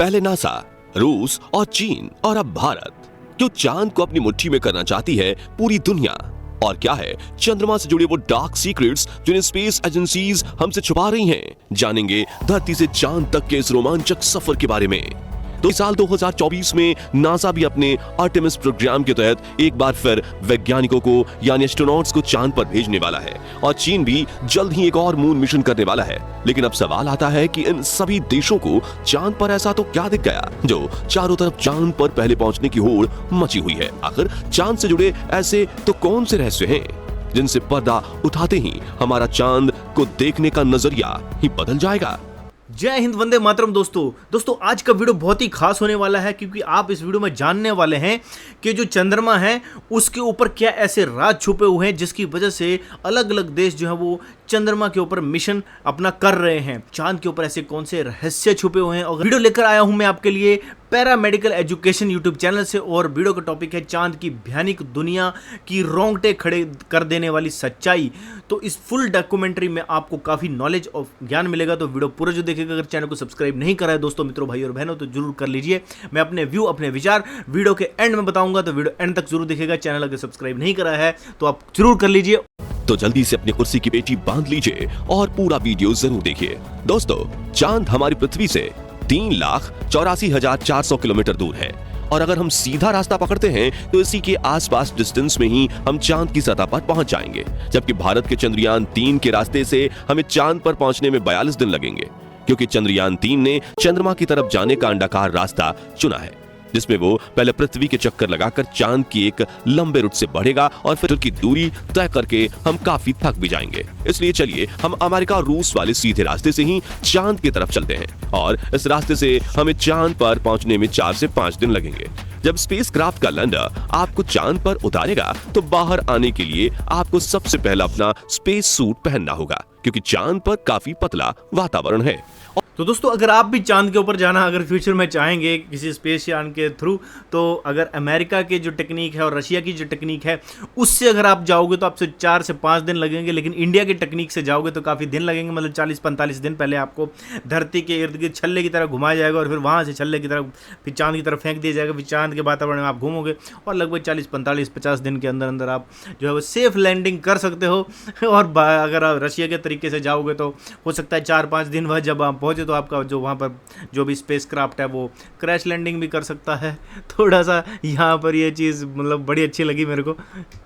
पहले नासा, रूस और चीन और अब भारत क्यों चांद को अपनी मुट्ठी में करना चाहती है पूरी दुनिया? और क्या है चंद्रमा से जुड़े वो डार्क सीक्रेट्स जिन्हें स्पेस एजेंसीज हमसे छुपा रही हैं? जानेंगे धरती से चांद तक के इस रोमांचक सफर के बारे में। तो इस साल 2024 में नासा भी अपने आर्टेमिस प्रोग्राम के तहत एक बार फिर वैज्ञानिकों को यानी एस्ट्रोनॉट्स को चांद पर भेजने वाला है और चीन भी जल्द ही एक और मून मिशन करने वाला है। लेकिन अब सवाल आता है कि इन सभी देशों को चांद पर ऐसा तो क्या दिख गया जो चारों तरफ चांद पर पहले पहुंचने की होड़ मची हुई है? आखिर चांद से जुड़े ऐसे तो कौन से रहस्य हैं जिनसे पर्दा उठाते ही हमारा चांद को देखने का नजरिया ही बदल जाएगा? जय हिंद, वंदे मातरम। दोस्तों आज का वीडियो बहुत ही खास होने वाला है क्योंकि आप इस वीडियो में जानने वाले हैं कि जो चंद्रमा है उसके ऊपर क्या ऐसे राज छुपे हुए हैं जिसकी वजह से अलग अलग देश जो है वो चंद्रमा के ऊपर मिशन अपना कर रहे हैं। चांद के ऊपर ऐसे कौन से रहस्य छुपे हुए हैं और वीडियो लेकर आया हूं मैं आपके लिए पैरामेडिकल एजुकेशन यूट्यूब चैनल से। और वीडियो का टॉपिक है चांद की भयानक दुनिया की रोंगटे खड़े कर देने वाली सच्चाई। तो इस फुल डॉक्यूमेंट्री में आपको काफी नॉलेज और ज्ञान मिलेगा, तो वीडियो पूरा जो देखेगा। अगर चैनल को सब्सक्राइब नहीं करा है दोस्तों, मित्रों, भाई और बहनों, तो जरूर कर लीजिए। मैं अपने व्यू, अपने विचार वीडियो के एंड में बताऊंगा, तो वीडियो एंड तक जरूर देखिएगा। चैनल अगर सब्सक्राइब नहीं करा है तो आप जरूर कर लीजिए। तो जल्दी से अपनी कुर्सी की पेटी बांध लीजिए और पूरा वीडियो जरूर देखिए। दोस्तों, चांद हमारी पृथ्वी से 3,84,400 किलोमीटर दूर है और अगर हम सीधा रास्ता पकड़ते हैं तो इसी के आसपास डिस्टेंस में ही हम चांद की सतह पर पहुंच जाएंगे। जबकि भारत के चंद्रयान 3 के रास्ते से हमें चांद पर पहुंचने में 42 दिन लगेंगे, क्योंकि चंद्रयान 3 ने चंद्रमा की तरफ जाने का अंडाकार रास्ता चुना है, जिसमें वो पहले पृथ्वी के चक्कर लगाकर चांद की एक लंबे रूट से बढ़ेगा और फिर उसकी दूरी तय करके हम काफी थक भी जाएंगे। इसलिए चलिए हम अमेरिका और रूस वाले सीधे रास्ते से ही चांद की तरफ चलते हैं और इस रास्ते से हमें चांद पर पहुंचने में 4 से 5 दिन लगेंगे। जब स्पेसक्राफ्ट का लैंडर आपको चांद पर उतारेगा तो बाहर आने के लिए आपको सबसे पहले अपना स्पेस सूट पहनना होगा, क्योंकि चांद पर काफी पतला वातावरण है। तो दोस्तों, अगर आप भी चांद के ऊपर जाना अगर फ्यूचर में चाहेंगे किसी स्पेस यान के थ्रू, तो अगर अमेरिका की जो टेक्निक है और रशिया की जो टेक्निक है उससे अगर आप जाओगे तो आपसे 4 से 5 दिन लगेंगे। लेकिन इंडिया की टेक्निक से जाओगे तो काफ़ी दिन लगेंगे, मतलब 40-45 दिन पहले आपको धरती के इर्द गिर्द छल्ले की तरह घुमाया जाएगा और फिर वहाँ से छल्ले की तरफ फिर चांद की तरफ फेंक दिया जाएगा। फिर चांद के वातावरण में आप घूमोगे और लगभग 40-45-50 दिन के अंदर अंदर आप जो है वो सेफ लैंडिंग कर सकते हो। और अगर आप रशिया के तरीके से जाओगे तो हो सकता है 4-5 दिन बाद जब आप पहुँचे तो आपका जो वहाँ पर जो भी स्पेस क्राफ्ट है वो क्रैश लैंडिंग भी कर सकता है। थोड़ा सा यहाँ पर ये चीज़ मतलब बड़ी अच्छी लगी मेरे को,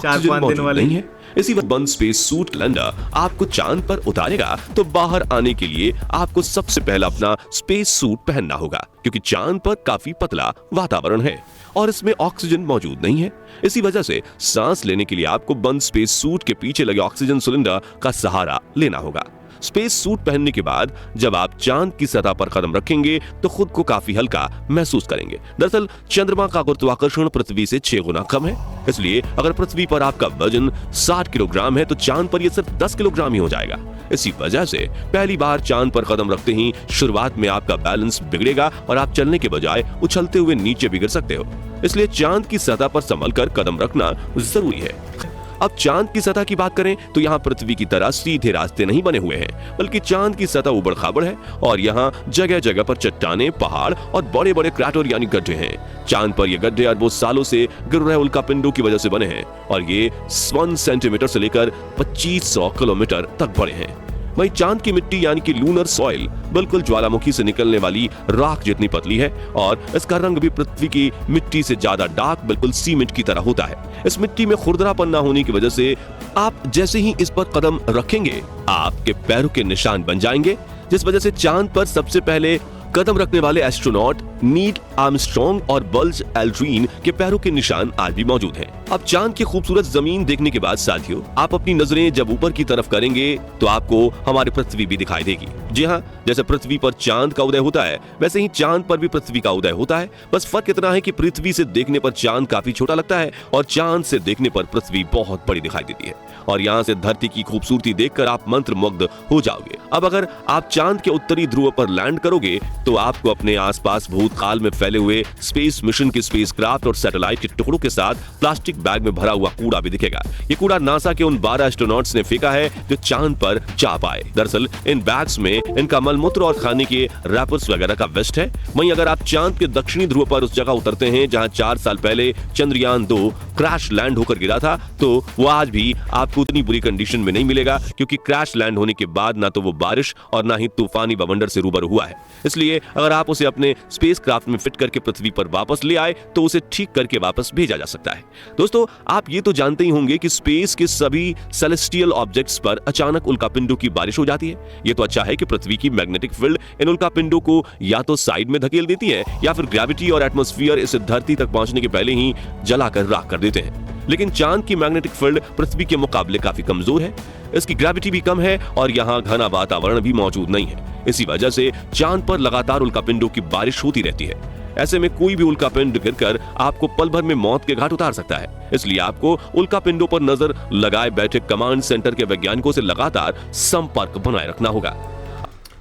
4-5 दिन वाली है। इसी वक्त बंद स्पेस सूट लैंडर आपको चांद पर उतारेगा तो बाहर आने के लिए आपको सबसे पहले अपना स्पेस सूट पहनना होगा, क्योंकि चांद पर काफी पतला वातावरण है और इसमें ऑक्सीजन मौजूद नहीं है। इसी वजह से सांस लेने के लिए आपको बंद स्पेस सूट के पीछे लगे ऑक्सीजन सिलेंडर का सहारा लेना होगा। स्पेस सूट पहनने के बाद जब आप चांद की सतह पर कदम रखेंगे तो खुद को काफी हल्का महसूस करेंगे। दरअसल चंद्रमा का गुरुत्वाकर्षण पृथ्वी से 6 गुना कम है, इसलिए अगर पृथ्वी पर आपका वजन 60 किलोग्राम है तो चांद पर यह सिर्फ 10 किलोग्राम ही हो जाएगा। इसी वजह से पहली बार चांद पर कदम रखते ही शुरुआत में आपका बैलेंस बिगड़ेगा और आप चलने के बजाय उछलते हुए नीचे भी गिर सकते हो। इसलिए चांद की सतह पर संभल कर कदम रखना जरूरी है। अब चांद की सतह की बात करें तो यहाँ पृथ्वी की तरह सीधे रास्ते नहीं बने हुए हैं, बल्कि चांद की सतह उबड़ खाबड़ है और यहाँ जगह जगह पर चट्टाने, पहाड़ और बड़े बड़े क्रैटर यानी गड्ढे हैं। चांद पर ये गड्ढे अरबों सालों से गिर रहे उल्कापिंडों की वजह से बने हैं और ये 1 सेंटीमीटर से लेकर 2500 किलोमीटर तक बड़े हैं। वहीं चांद की मिट्टी यानी कि लूनर सॉइल बिल्कुल ज्वालामुखी से निकलने वाली राख जितनी पतली है और इसका रंग भी पृथ्वी की मिट्टी से ज्यादा डार्क, बिल्कुल सीमेंट की तरह होता है। इस मिट्टी में खुरदरापन न होने की वजह से आप जैसे ही इस पर कदम रखेंगे आपके पैरों के निशान बन जाएंगे, जिस वजह से चांद पर सबसे पहले कदम रखने वाले एस्ट्रोनॉट नील आर्मस्ट्रॉन्ग और बल्ज एल्ड्रिन के पैरों के निशान आज भी मौजूद हैं। अब चांद की खूबसूरत जमीन देखने के बाद साथियों, आप अपनी नजरें जब ऊपर की तरफ करेंगे तो आपको हमारी पृथ्वी भी दिखाई देगी। जी हाँ, जैसे पृथ्वी पर चांद का उदय होता है वैसे ही चांद पर भी पृथ्वी का उदय होता है। बस फर्क इतना है कि पृथ्वी से देखने पर चांद काफी छोटा लगता है और चांद से देखने पर पृथ्वी बहुत बड़ी दिखाई देती है। और यहाँ से धरती की खूबसूरती देखकर आप मंत्रमुग्ध हो जाओगे। अब अगर आप चांद के उत्तरी ध्रुव पर लैंड करोगे तो आपको अपने आसपास भूतकाल में फैले हुए स्पेस मिशन के स्पेसक्राफ्ट और सैटेलाइट के टुकड़ों के साथ प्लास्टिक बैग में भरा हुआ कूड़ा भी दिखेगा। ये कूड़ा नासा के उन 12 एस्ट्रोनॉट्स ने फेंका है जो चांद पर जा पाए। दरअसल इन बैग्स में इनका मलमूत्र और खाने के रैपर्स वगैरह का वेस्ट है। वहीं अगर आप चांद के दक्षिणी ध्रुव पर उस जगह उतरते हैं जहां 4 साल पहले चंद्रयान 2 क्रैश लैंड होकर गिरा था, तो वो आज भी आपको उतनी बुरी कंडीशन में नहीं मिलेगा, क्योंकि क्रैश लैंड होने के बाद ना तो वो बारिश और ना ही तूफानी बवंडर से रूबरू हुआ है। इसलिए अगर आप उसे अपने स्पेसक्राफ्ट में फिट करके पृथ्वी पर वापस ले आए तो उसे ठीक करके वापस भेजा जा सकता है। दोस्तों, आप ये तो जानते ही होंगे कि स्पेस के सभी सेलेस्टियल ऑब्जेक्ट्स पर अचानक उल्कापिंडों की बारिश हो जाती है। ये तो अच्छा है कि पृथ्वी की मैग्नेटिक फील्ड इन उल्कापिंडों को या तो साइड में धकेल देती है या फिर ग्रेविटी और एटमॉस्फेयर इसे धरती तक पहुंचने के पहले ही जलाकर राख कर देते हैं। लेकिन चांद की मैग्नेटिक फील्ड पृथ्वी के मुकाबले काफी कमजोर है, इसकी ग्रेविटी भी कम है और यहाँ घना वातावरण भी मौजूद नहीं है। इसी वजह से चांद पर लगातार उल्कापिंडों की बारिश होती रहती है। ऐसे में कोई भी उल्कापिंड गिरकर आपको पल भर में मौत के घाट उतार सकता है। इसलिए आपको उल्कापिंडों पर नजर लगाए बैठे कमांड सेंटर के वैज्ञानिकों से लगातार संपर्क बनाए रखना होगा।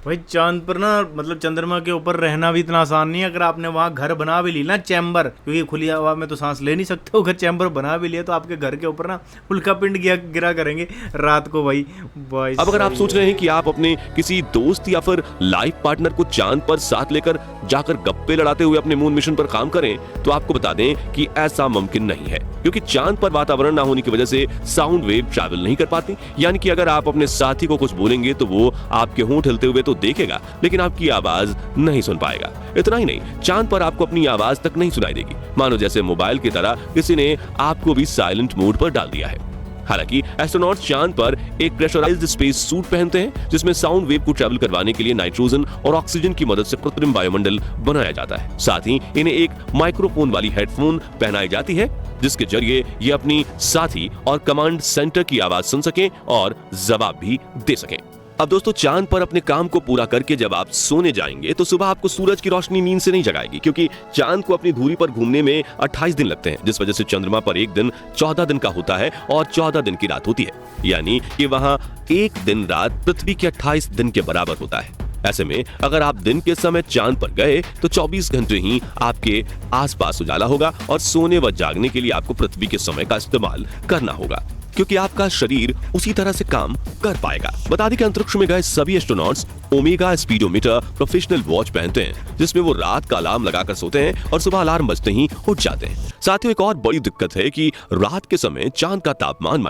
भाई चांद पर ना मतलब चंद्रमा के ऊपर रहना भी इतना आसान नहीं है। अगर आपने वहाँ घर बना भी ली ना चैम्बर, क्योंकि खुली हवा में तो सांस ले नहीं सकते हो, अगर चैम्बर बना भी लिया तो आपके घर के ऊपर ना उल्कापिंड गिरा करेंगे रात को। भाई अब अगर आप सोच रहे हैं कि आप अपने किसी दोस्त या फिर लाइफ पार्टनर को चांद पर साथ लेकर जाकर गप्पे लड़ाते हुए अपने मून मिशन पर काम करें, तो आपको बता दें कि ऐसा मुमकिन नहीं है, क्योंकि चांद पर वातावरण ना होने की वजह से साउंड वेव ट्रैवल नहीं कर पाती। यानी कि अगर आप अपने साथी को कुछ बोलेंगे तो वो आपके होंठ हिलते हुए तो देखेगा, लेकिन आपकी आवाज नहीं सुन पाएगा। इतना ही नहीं, चांद पर आपको अपनी आवाज तक नहीं सुनाई देगी, मानो जैसे मोबाइल की तरह किसी ने आपको भी साइलेंट मोड पर डाल दिया है। हालांकि एस्ट्रोनॉट्स चांद पर एक प्रेशराइज्ड स्पेस सूट पहनते हैं, जिसमें साउंड वेव को ट्रैवल करवाने के लिए नाइट्रोजन और ऑक्सीजन की मदद से कृत्रिम वायुमंडल बनाया जाता है। साथ ही इन्हें एक माइक्रोफोन वाली हेडफोन पहनाई जाती है, जिसके जरिए ये अपनी साथी और कमांड सेंटर की आवाज सुन सकें और जवाब भी दे सकें। अब दोस्तों, चांद पर अपने काम को पूरा करके जब आप सोने जाएंगे तो सुबह आपको सूरज की रोशनी नींद से नहीं जगाएगी, क्योंकि चांद को अपनी धुरी पर घूमने में 28 दिन लगते हैं, जिस वजह से चंद्रमा पर एक दिन 14 दिन का होता है और 14 दिन की रात होती है। यानी कि वहां एक दिन रात पृथ्वी के 28 दिन के बराबर होता है। ऐसे में अगर आप दिन के समय चांद पर गए तो 24 घंटे ही आपके आसपास उजाला होगा और सोने व जागने के लिए आपको पृथ्वी के समय का इस्तेमाल करना होगा, क्योंकि आपका शरीर उसी तरह से काम कर पाएगा। बता दें कि अंतरिक्ष में गए सभी astronauts omega speedometer professional watch पहनते हैं, जिसमें वो रात का अलार्म लगाकर सोते हैं और सुबह अलार्म बजते ही उठ जाते हैं। साथियों, एक और बड़ी दिक्कत है कि रात के समय चांद का तापमान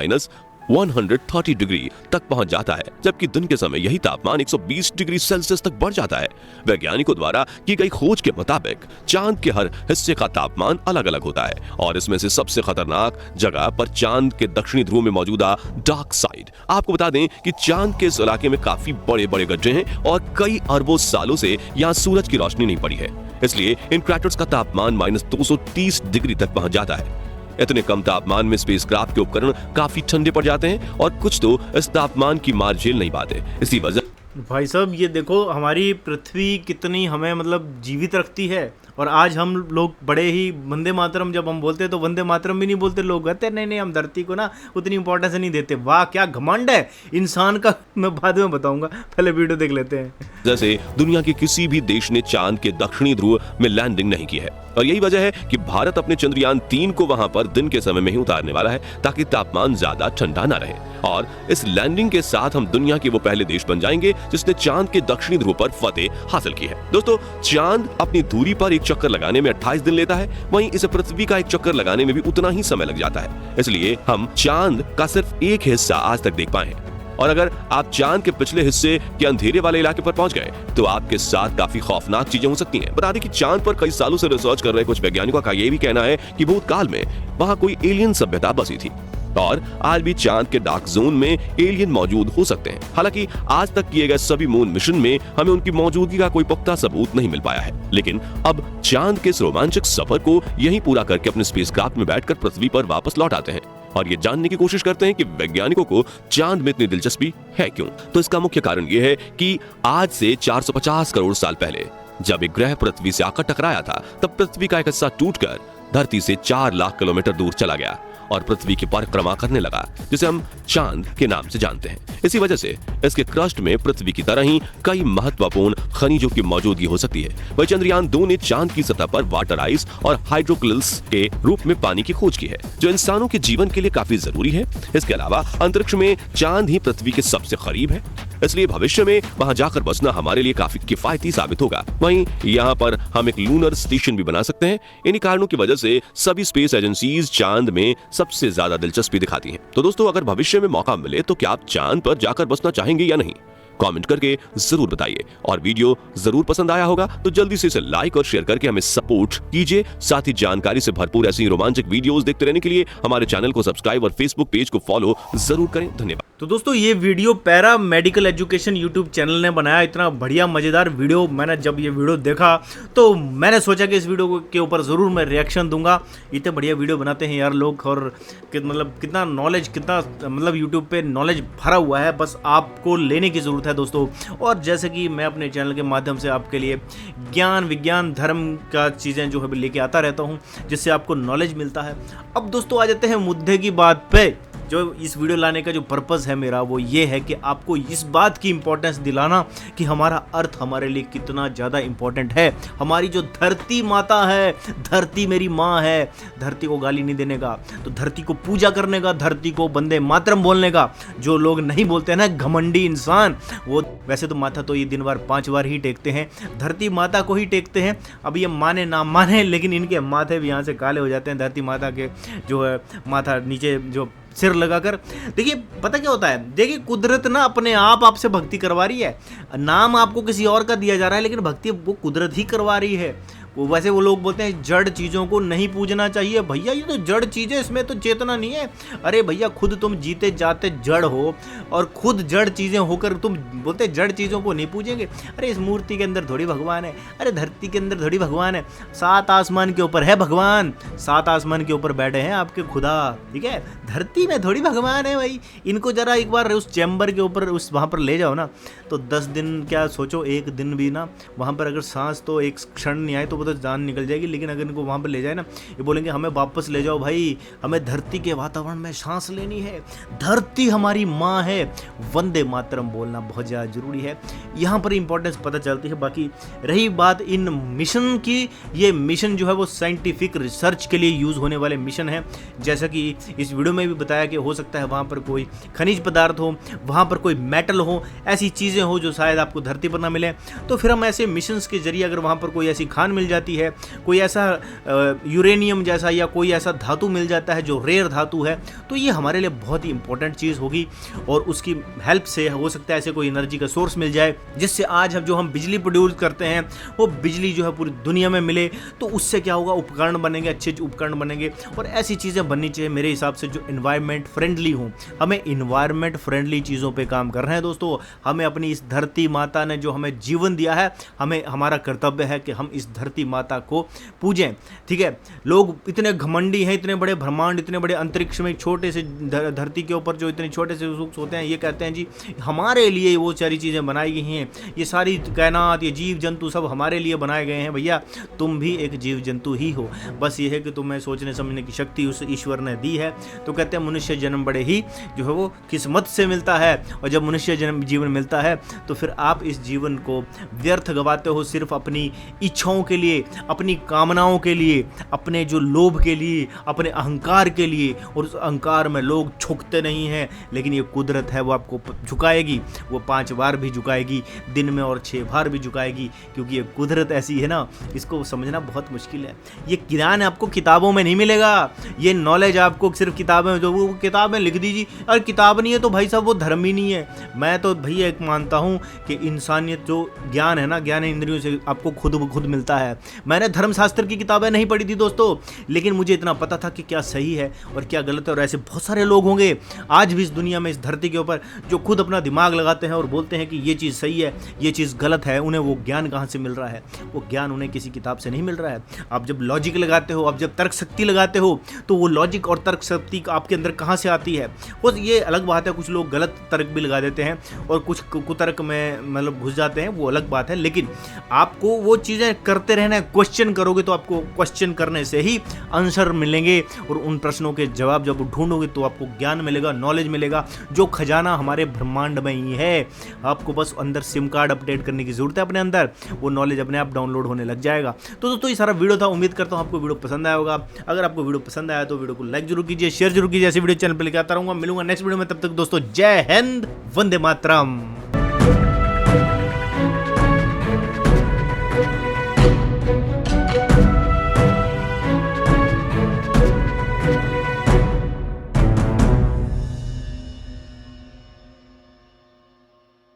-130 डिग्री तक पहुंच जाता है, जबकि दिन के समय यही तापमान 120 डिग्री सेल्सियस तक बढ़ जाता है। वैज्ञानिकों द्वारा की गई खोज के मुताबिक चांद के हर हिस्से का तापमान अलग अलग होता है और इसमें से सबसे खतरनाक जगह पर चांद के दक्षिणी ध्रुव में मौजूदा डार्क साइड। आपको बता दें कि चांद के इस इलाके में काफी बड़े बड़े गड्ढे हैं और कई अरबों सालों से यहाँ सूरज की रोशनी नहीं पड़ी है, इसलिए इन क्रैटर्स का तापमान -230 डिग्री तक पहुंच जाता है। इतने कम तापमान में स्पेसक्राफ्ट के उपकरण काफी ठंडे पड़ जाते हैं और कुछ तो इस तापमान की मार झेल नहीं पाते। इसी वजह भाई साहब, ये देखो हमारी पृथ्वी कितनी हमें मतलब जीवित रखती है, और आज हम लोग बड़े ही वंदे मातरम जब हम बोलते हैं तो वंदे मातरम भी नहीं बोलते। लोग कहते नहीं नहीं हम धरती को ना उतनी इंपॉर्टेंस नहीं देते। वाह क्या घमंड है इंसान का, मैं बाद में बताऊंगा, पहले वीडियो देख लेते हैं। जैसे दुनिया के किसी भी देश ने चांद के दक्षिणी ध्रुव में लैंडिंग नहीं की है, और यही वजह है कि भारत अपने चंद्रयान 3 को वहां पर दिन के समय में ही उतारने वाला है, ताकि तापमान ज्यादा ठंडा ना रहे। और इस लैंडिंग के साथ हम दुनिया के वो पहले देश बन जाएंगे जिसने चांद के दक्षिणी ध्रुव पर फतेह हासिल की है। दोस्तों, चांद अपनी दूरी पर एक चक्कर लगाने में 28 दिन लेता है, वहीं इसे पृथ्वी का एक चक्कर लगाने में भी उतना ही समय लग जाता है। इसलिए हम चांद का सिर्फ एक हिस्सा आज तक देख पाए हैं, और अगर आप चांद के पिछले हिस्से के अंधेरे वाले इलाके पर पहुंच गए तो आपके साथ काफी खौफनाक चीजें हो सकती हैं। बता दें कि चांद पर कई सालों से रिसर्च कर रहे कुछ वैज्ञानिकों का यह भी कहना है कि भूतकाल में वहां कोई एलियन सभ्यता बसी थी, और आज भी चांद के डार्क जोन में एलियन मौजूद हो सकते हैं। हालांकि आज तक किए गए सभी मून मिशन में हमें उनकी मौजूदगी का कोई पुख्ता सबूत नहीं मिल पाया है, लेकिन अब चांद के इस रोमांचक सफर को यहीं पूरा करके अपने स्पेसक्राफ्ट में बैठकर पृथ्वी पर वापस लौट आते हैं और ये जानने की कोशिश करते हैं कि वैज्ञानिकों को चांद में इतनी दिलचस्पी है क्यों। तो इसका मुख्य कारण यह है कि आज से 450 करोड़ साल पहले जब एक ग्रह पृथ्वी से आकर टकराया था, तब पृथ्वी का एक हिस्सा टूटकर धरती से 4 लाख किलोमीटर दूर चला गया और पृथ्वी की परिक्रमा करने लगा, जिसे हम चांद के नाम से जानते हैं। इसी वजह से इसके क्रस्ट में पृथ्वी की तरह ही कई महत्वपूर्ण खनिजों की मौजूदगी हो सकती है। वही चंद्रयान 2 ने चांद की सतह पर वाटर आइस और हाइड्रोक्लिल्स के रूप में पानी की खोज की है, जो इंसानों के जीवन के लिए काफी जरूरी है। इसके अलावा अंतरिक्ष में चांद ही पृथ्वी के सबसे करीब है, इसलिए भविष्य में वहां जाकर बसना हमारे लिए काफी किफायती साबित होगा। वहीं यहाँ पर हम एक लूनर स्टेशन भी बना सकते हैं। इन्हीं कारणों की वजह से सभी स्पेस एजेंसीज चांद में सबसे ज्यादा दिलचस्पी दिखाती हैं। तो दोस्तों, अगर भविष्य में मौका मिले तो क्या आप चांद पर जाकर बसना चाहेंगे या नहीं? कमेंट करके जरूर बताइए। और वीडियो जरूर पसंद आया होगा तो जल्दी से इसे लाइक और शेयर करके हमें सपोर्ट कीजिए। साथ ही जानकारी से भरपूर ऐसी रोमांचक वीडियोस देखते रहने के लिए हमारे चैनल को सब्सक्राइब और फेसबुक पेज को फॉलो जरूर करें। धन्यवाद। तो दोस्तों, ये video para medical education YouTube channel ने बनाया। इतना बढ़िया मज़ेदार वीडियो, मैंने जब ये वीडियो देखा तो मैंने सोचा कि इस वीडियो के ऊपर ज़रूर मैं रिएक्शन दूंगा। इतने बढ़िया वीडियो बनाते हैं यार लोग, और मतलब कितना नॉलेज, कितना मतलब यूट्यूब पे नॉलेज भरा हुआ है, बस आपको लेने की ज़रूरत है दोस्तों। और जैसे कि मैं अपने चैनल के माध्यम से आपके लिए ज्ञान, विज्ञान, धर्म का चीज़ें जो है लेके आता रहता हूँ, जिससे आपको नॉलेज मिलता है। अब दोस्तों आ जाते हैं मुद्दे की बात पे। जो इस वीडियो लाने का जो पर्पस है मेरा, वो ये है कि आपको इस बात की इंपॉर्टेंस दिलाना कि हमारा अर्थ हमारे लिए कितना ज़्यादा इंपॉर्टेंट है। हमारी जो धरती माता है, धरती मेरी माँ है, धरती को गाली नहीं देने का, तो धरती को पूजा करने का, धरती को वंदे मातरम बोलने का। जो लोग नहीं बोलते हैं ना, घमंडी इंसान, वो वैसे तो माथा तो ये दिन भर 5 बार ही टेकते हैं, धरती माता को ही टेकते हैं। अब ये माने ना माने, लेकिन इनके माथे भी यहाँ से काले हो जाते हैं, धरती माता के जो है माथा नीचे जो सिर लगाकर। देखिए पता क्या होता है, देखिए कुदरत ना अपने आप आपसे भक्ति करवा रही है। नाम आपको किसी और का दिया जा रहा है, लेकिन भक्ति वो कुदरत ही करवा रही है। वैसे वो लोग बोलते हैं जड़ चीज़ों को नहीं पूजना चाहिए। भैया ये तो जड़ चीज़ें, इसमें तो चेतना नहीं है। अरे भैया, खुद तुम जीते जाते जड़ हो और खुद जड़ चीज़ें होकर तुम बोलते जड़ चीज़ों को नहीं पूजेंगे। अरे इस मूर्ति के अंदर थोड़ी भगवान है, अरे धरती के अंदर थोड़ी भगवान है, 7 आसमान के ऊपर है भगवान, 7 आसमान के ऊपर बैठे हैं आपके खुदा, ठीक है। धरती में थोड़ी भगवान है भाई। इनको जरा एक बार उस चैम्बर के ऊपर उस वहाँ पर ले जाओ ना, तो 10 दिन क्या सोचो, 1 दिन भी ना वहाँ पर अगर सांस तो एक क्षण नहीं आए तो तो जान निकल जाएगी। लेकिन अगर इनको वहाँ पर ले जाए ना, ये बोलेंगे हमें वापस ले जाओ भाई, हमें धरती के वातावरण में सांस लेनी है, धरती हमारी माँ है। वंदे मातरम बोलना बहुत ज़्यादा जरूरी है, यहाँ पर इंपॉर्टेंस पता चलती है। बाकी रही बात इन मिशन की, ये मिशन जो है वो साइंटिफिक रिसर्च के लिए यूज़ होने वाले मिशन है। जैसा कि इस वीडियो में भी बताया कि हो सकता है वहाँ पर कोई खनिज पदार्थ हो, वहाँ पर कोई मेटल हो, ऐसी चीज़ें हो जो शायद आपको धरती पर ना मिले। तो फिर हम ऐसे मिशंस के जरिए अगर वहाँ पर कोई ऐसी खान मिल जाती है, कोई ऐसा यूरेनियम जैसा या कोई ऐसा धातु मिल जाता है जो रेयर धातु है, तो ये हमारे लिए बहुत ही इंपॉर्टेंट चीज़ होगी। और उसकी हेल्प से हो सकता है ऐसे कोई एनर्जी का सोर्स मिल जाए, जिससे आज हम बिजली प्रोड्यूस करते हैं, वो बिजली जो है पूरी दुनिया में मिले। तो उससे क्या होगा, उपकरण बनेंगे, अच्छे उपकरण बनेंगे। और ऐसी चीज़ें बननी चाहिए मेरे हिसाब से जो इन्वायरमेंट फ्रेंडली हों। हमें इन्वायरमेंट फ्रेंडली चीज़ों पे काम कर रहे हैं दोस्तों। हमें अपनी इस धरती माता ने जो हमें जीवन दिया है, हमें हमारा कर्तव्य है कि हम इस धरती माता को पूजें, ठीक है। लोग इतने घमंडी हैं, इतने बड़े ब्रह्मांड, इतने बड़े अंतरिक्ष में छोटे से धरती के ऊपर जो इतने छोटे से सूक्ष्म होते हैं, ये कहते हैं जी हमारे लिए वो सारी चीज़ें बनाई गई हैं, ये सारी कायनात, ये जीव जंतु सब हमारे लिए बनाए गए हैं। भैया तुम भी एक जीव जंतु ही हो, बस ये है कि तुम्हें सोचने समझने की शक्ति उस ईश्वर ने दी है। तो कहते हैं मनुष्य जन्म बड़े ही जो है वो किस्मत से मिलता है, और जब मनुष्य जन्म जीवन मिलता है तो फिर आप इस जीवन को व्यर्थ गवाते हो सिर्फ अपनी इच्छाओं के लिए, अपनी कामनाओं के लिए, अपने जो लोभ के लिए, अपने अहंकार के लिए। और उस अहंकार में लोग झुकते नहीं हैं, लेकिन ये कुदरत है वो आपको झुकाएगी, वो 5 बार भी झुकाएगी दिन में और 6 बार भी झुकाएगी, क्योंकि ये कुदरत ऐसी है ना, इसको समझना बहुत मुश्किल है। ये ज्ञान आपको किताबों में नहीं मिलेगा, ये नॉलेज आपको सिर्फ किताबें, जो वो किताबें लिख दीजिए, और किताब नहीं है तो भाई साहब वो धर्म ही नहीं है। मैं तो भैया एक मानता हूँ कि इंसानियत जो ज्ञान है ना, ज्ञान इंद्रियों से आपको खुद मिलता है। मैंने धर्मशास्त्र की किताबें नहीं पढ़ी थी दोस्तों, लेकिन मुझे इतना पता था कि क्या सही है और क्या गलत है। और ऐसे बहुत सारे लोग होंगे आज भी इस दुनिया में, इस धरती के ऊपर, जो खुद अपना दिमाग लगाते हैं और बोलते हैं कि ये चीज़ सही है, ये चीज़ गलत है। उन्हें वो ज्ञान कहाँ से मिल रहा है? वो ज्ञान उन्हें किसी किताब से नहीं मिल रहा है। आप जब लॉजिक लगाते हो, आप जब तर्क शक्ति लगाते हो, तो वो लॉजिक और तर्क शक्ति आपके अंदर कहाँ से आती है? वो ये अलग बात है, कुछ लोग गलत तर्क भी लगा देते हैं और कुछ कुतर्क में मतलब घुस जाते हैं, वो अलग बात है। लेकिन आपको वो चीज़ें करते रहना है ना, क्वेश्चन करोगे तो आपको क्वेश्चन करने से ही आंसर मिलेंगे, और उन प्रश्नों के जवाब जब ढूंढोगे तो आपको ज्ञान मिलेगा, नॉलेज मिलेगा, जो खजाना हमारे ब्रह्मांड में ही है। आपको बस अंदर सिम कार्ड अपडेट करने की जरूरत है अपने अंदर, वो नॉलेज अपने आप डाउनलोड होने लग जाएगा। तो दोस्तों ये सारा वीडियो था, उम्मीद करता हूँ आपको वीडियो पसंद आया होगा। अगर आपको वीडियो पसंद आया तो वीडियो को लाइक जरूर कीजिए, शेयर जरूर कीजिए। ऐसी वीडियो चैनल पर लेकर आता रहूंगा। मिलूंगा नेक्स्ट वीडियो में, तब तक दोस्तों जय हिंद, वंदे मातरम।